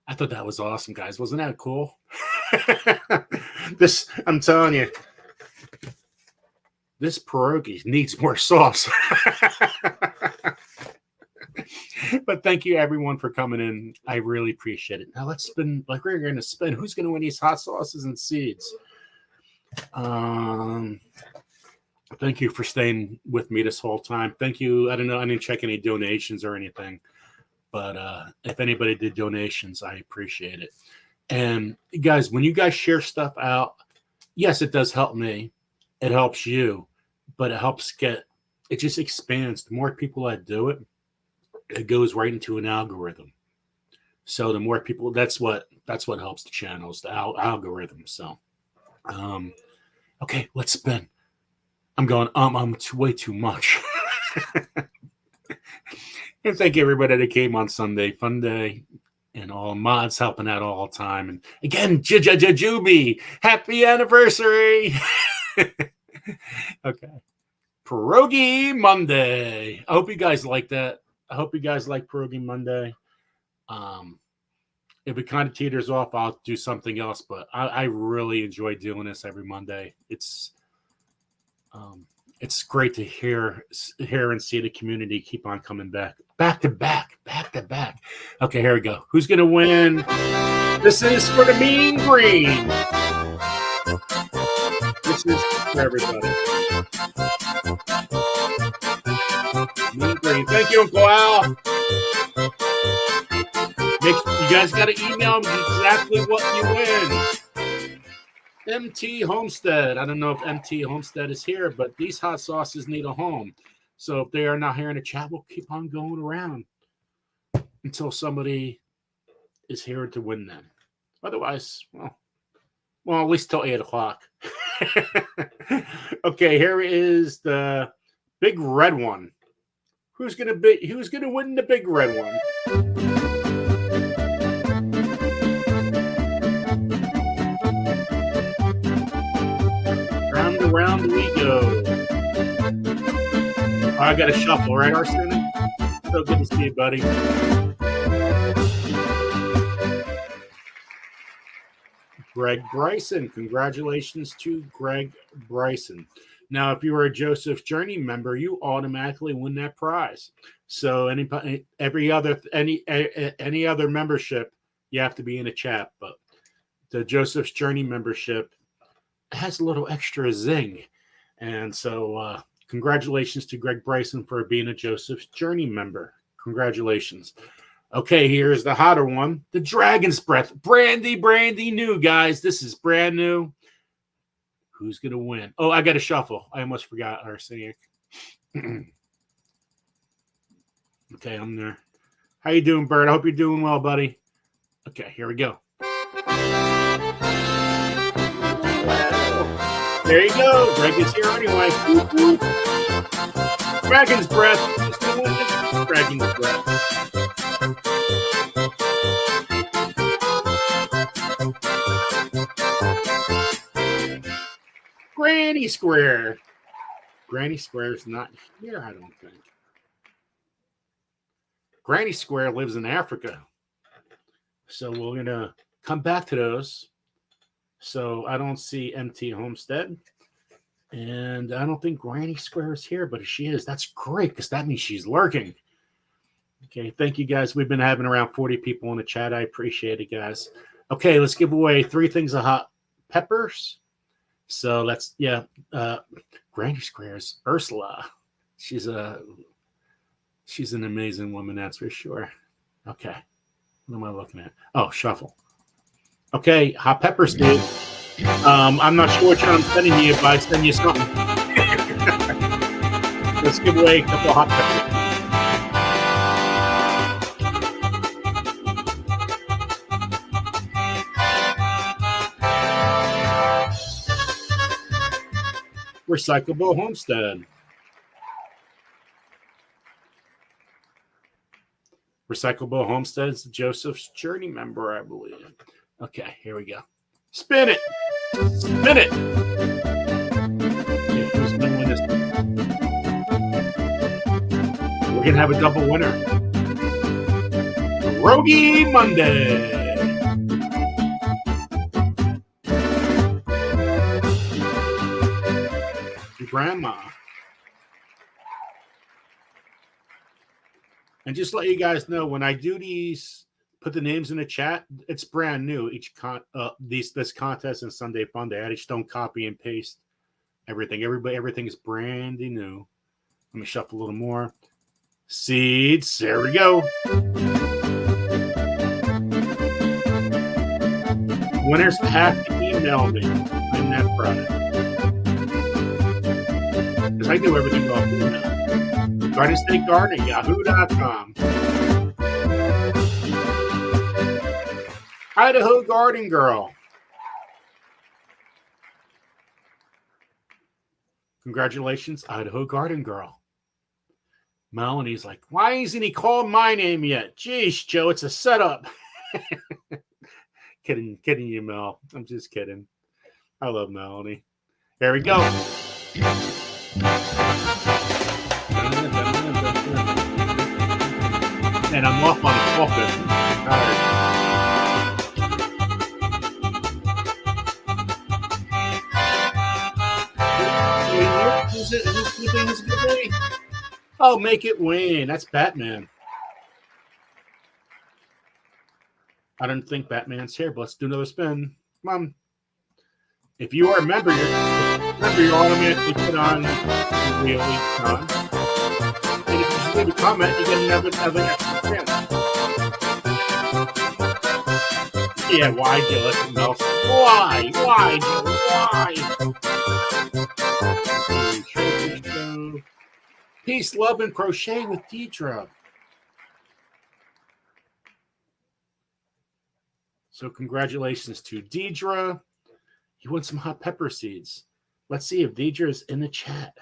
Speaker 1: I thought that was awesome, guys. Wasn't that cool? I'm telling you, this pierogi needs more sauce. But thank you, everyone, for coming in. I really appreciate it. Now let's spin. Like, we're going to spin. Who's going to win these hot sauces and seeds? Thank you for staying with me this whole time. Thank you. I don't know. I didn't check any donations or anything, but if anybody did donations, I appreciate it. And guys, when you guys share stuff out, yes, it does help me. It helps you, but it just expands. The more people that do it, it goes right into an algorithm. So the more people, that's what helps the channels, the algorithm. So, okay, let's spin. I'm going, way too much. And thank you, everybody that came on Sunday. Fun day. And all mods helping out all the time. And again, Juby, happy anniversary. Okay. Pierogi Monday. I hope you guys like that. I hope you guys like Pierogi Monday. If it kind of teeters off, I'll do something else. But I really enjoy doing this every Monday. It's great to hear and see the community keep on coming back to back. Okay, here we go. Who's gonna win? This is for the Mean Green. This is for everybody. Mean Green. Thank you, Uncle Al. You guys got to email me exactly what you win. MT Homestead. I don't know if MT Homestead is here, but these hot sauces need a home. So if they are not here in the chat, we'll keep on going around until somebody is here to win them. Otherwise, well, at least till 8 o'clock. Okay, here is the big red one. Who's gonna win the big red one? Round and round we go. I got to shuffle, right, Arsene? So good to see you, buddy. Greg Bryson. Congratulations to Greg Bryson. Now, if you are a Joseph's Journey member, you automatically win that prize. So any other membership, you have to be in a chat. But the Joseph's Journey membership has a little extra zing. And so congratulations to Greg Bryson for being a Joseph's Journey member. Congratulations. Okay, here's the hotter one. The Dragon's Breath. Brandy new, guys. This is brand new. Who's going to win? Oh, I got to shuffle. I almost forgot, Arsenic. Okay, I'm there. How you doing, Bert? I hope you're doing well, buddy. Okay, here we go. There you go. Greg is here anyway. Whoop, whoop. Dragon's Breath. Who's going to win the Dragon's Breath? Granny Square. Granny Square is not here, I don't think. Granny Square lives in Africa. So we're going to come back to those. So I don't see MT Homestead. And I don't think Granny Square is here, but if she is, that's great because that means she's lurking. Okay, thank you guys. We've been having around 40 people in the chat. I appreciate it, guys. Okay, let's give away 3 things of hot peppers. So let's, Granny Square's Ursula. She's an amazing woman, that's for sure. Okay, what am I looking at? Oh, shuffle. Okay, hot peppers, dude. I'm not sure what I'm sending you, but I send you something. Let's give away a couple of hot peppers. Recyclable Homestead. Recyclable Homestead is Joseph's Journey member, I believe. Okay, here we go. Spin it. Spin it. Okay, who's going to win this? We're going to have a double winner. Pierogi Monday. Grandma. And just let you guys know, when I do these, put the names in the chat, it's brand new. This contest and Sunday Fun Day. I just don't copy and paste everything. Everything is brand new. Let me shuffle a little more. Seeds. There we go. Winners have to email me on that Friday. Because I do everything off email. Garden State Gardening, yahoo.com. Idaho Garden Girl. Congratulations, Idaho Garden Girl. Maloney's like, why isn't he called my name yet? Jeez, Joe, it's a setup. Kidding you, Mel. I'm just kidding. I love Maloney. There we go. And I'm off on a focus. Oh, make it win. That's Batman. I don't think Batman's here, but let's do another spin. Come on. If you are a member, you're automatically put on the wheel each time. And if you just leave a comment, you get another extra spin. Yeah, why, Gillis and Nelson? Why? Why, Gillis? Why? Peace, love, and crochet with Deidre. So congratulations to Deidre. You won some hot pepper seeds. Let's see if Deidre is in the chat.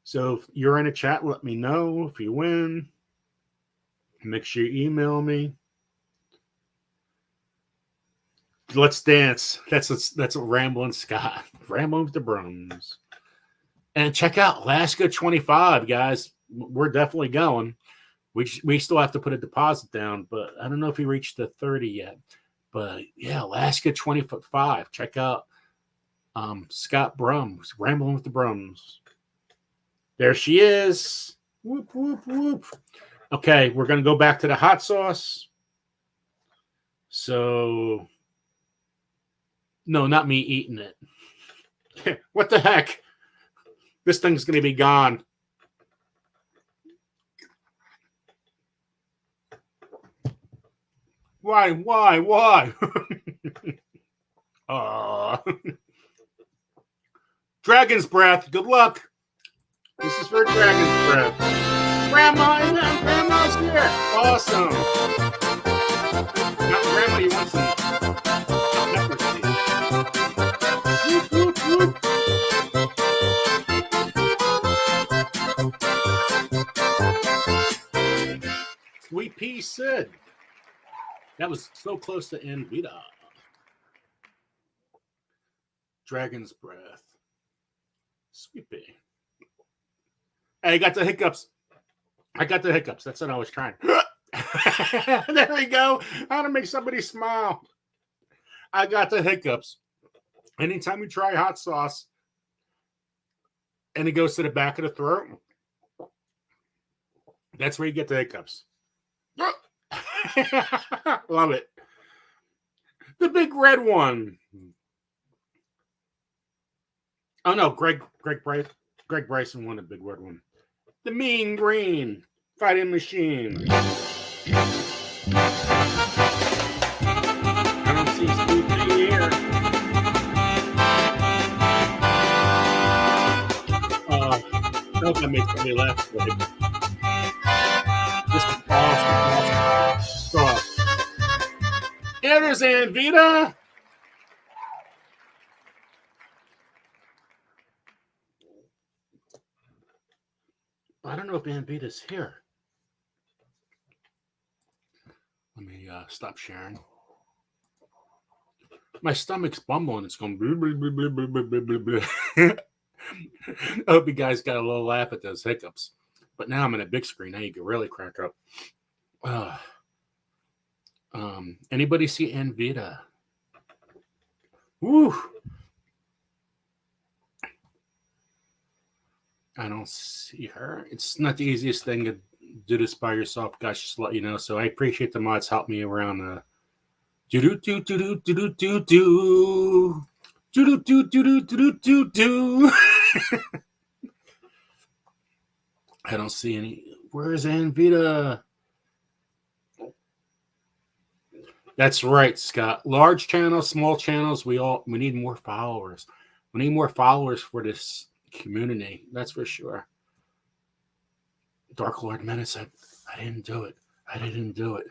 Speaker 1: So if you're in a chat, let me know if you win. Make sure you email me. Let's dance. That's what Ramblin' Scott. Ramblin' with the Brums. And check out Alaska 25, guys. We're definitely going. We still have to put a deposit down, but I don't know if he reached the 30 yet. But yeah, Alaska 25. Check out Scott Brums, Rambling with the Brums. There she is. Whoop, whoop, whoop. Okay, we're going to go back to the hot sauce. So, no, not me eating it. What the heck? This thing's going to be gone. Why? Dragon's breath. Good luck. This is for Dragon's breath. Grandma's here. Awesome. Now, Grandma, you want some pepper seeds? Whoop, whoop, whoop. Sweet pea Sid. That was so close to Envita. Dragon's breath. Sweet pea. Hey, I got the hiccups. That's what I was trying. There we go. How to make somebody smile. I got the hiccups. Anytime you try hot sauce and it goes to the back of the throat, that's where you get the hiccups. Love it. The big red one. Oh no, Greg Bryson won the big red one. The mean green fighting machine. I don't see Steve here. I hope that makes somebody laugh. This is awesome. Here there's Anvita. I don't know if Anvita's here. Let me stop sharing. My stomach's bumbling. It's going. Blah, blah, blah, blah, blah, blah, blah, blah. I hope you guys got a little laugh at those hiccups. But now I'm in a big screen. Now you can really crack up. Anybody see Anvita? Woo! I don't see her. It's not the easiest thing to do this by yourself, guys. Just to let you know. So I appreciate the mods help me around. Do do do do do do do do do do do do do do do. I don't see any. Where's Anvita? That's right, Scott. Large channels, small channels. We need more followers. We need more followers for this community. That's for sure. Dark Lord Menace. I didn't do it. I didn't do it.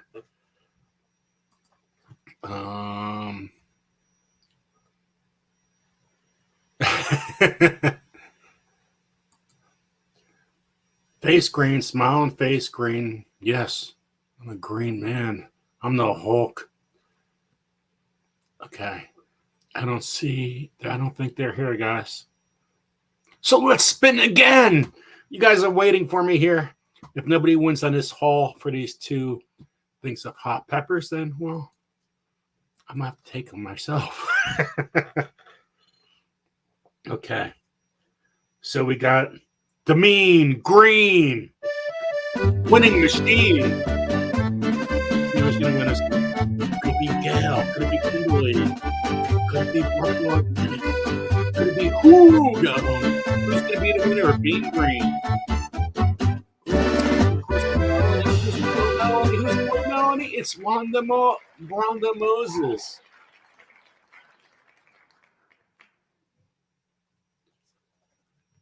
Speaker 1: Face green, smiling face green. Yes, I'm a green man. I'm the Hulk. Okay. I don't think they're here, guys. So let's spin again. You guys are waiting for me here. If nobody wins on this haul for these two things of hot peppers, then, well, I'm going to have to take them myself. Okay. So we got the mean green winning machine. Who's going to win us? Could it be Gail? Could it be Kimberly? Could it be Buffalo? Could it be Hugo? Who's going to be the winner of being green? Who's Maloney? It's Wanda Moses.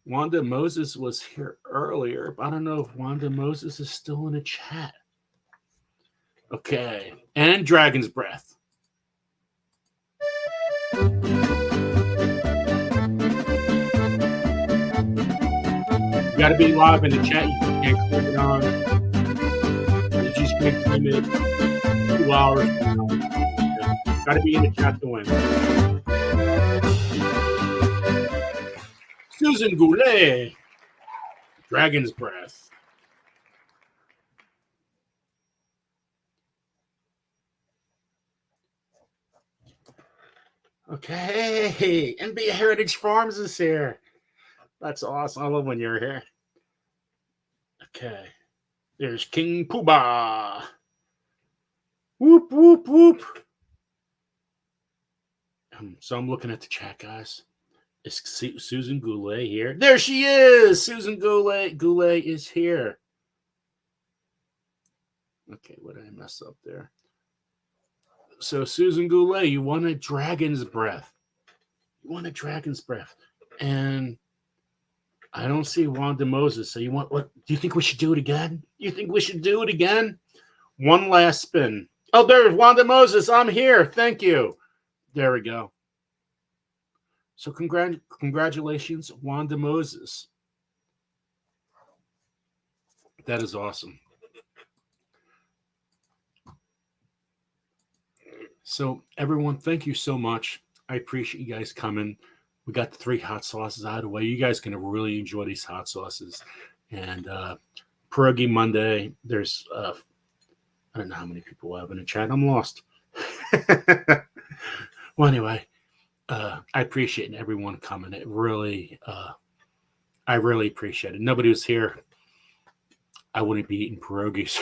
Speaker 1: Wanda Moses was here earlier, but I don't know if Wanda Moses is still in the chat. Okay. And Dragon's Breath. You got to be live in the chat. You can't click it on. You just can't claim it 2 hours. Got to be in the chat to win. Susan Goulet, Dragon's Breath. Okay, NBA Heritage Farms is here. That's awesome. I love when you're here. Okay, there's King Poobah. Whoop, whoop, whoop. So I'm looking at the chat, guys. Is Susan Goulet here? There she is. Susan Goulet. Goulet is here. Okay, what did I mess up there? So Susan Goulet, you won a Dragon's Breath. You won a Dragon's Breath. And I don't see Wanda Moses. So you want what? Do you think we should do it again? You think we should do it again? One last spin. Oh, there's Wanda Moses. I'm here. Thank you. There we go. So congratulations, Wanda Moses. That is awesome. So everyone, thank you so much. I appreciate you guys coming. We got the 3 hot sauces out of the way. You guys are going to really enjoy these hot sauces. And Pierogi Monday, there's I don't know how many people we have in the chat. I'm lost. Well, anyway, I appreciate everyone coming. It really, I really appreciate it. Nobody was here. I wouldn't be eating pierogies.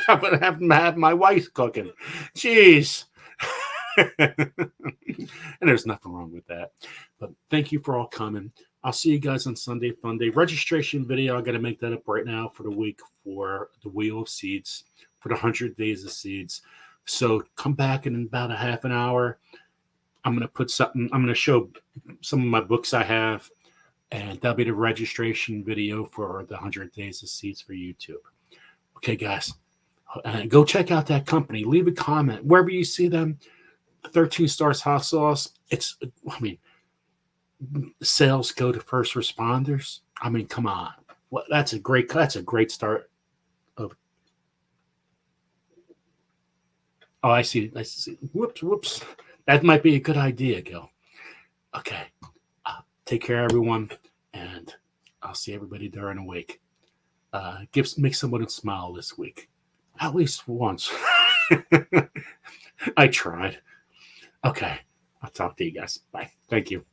Speaker 1: I would have my wife cooking. Jeez. And there's nothing wrong with that. But thank you for all coming. I'll see you guys on Sunday Fun Day. Registration video, I got to make that up right now for the week for the Wheel of Seeds, for the 100 Days of Seeds. So come back in about a half an hour. I'm going to show some of my books I have, and that'll be the registration video for the 100 Days of Seeds for YouTube. Okay, guys, go check out that company. Leave a comment wherever you see them. 13 Stars Hot Sauce. Sales go to first responders. I mean, come on. That's a great start of. Oh, I see. Whoops. That might be a good idea, Gil. Okay. Take care, everyone, and I'll see everybody during the week. Make someone smile this week, at least once. I tried. Okay. I'll talk to you guys. Bye. Thank you.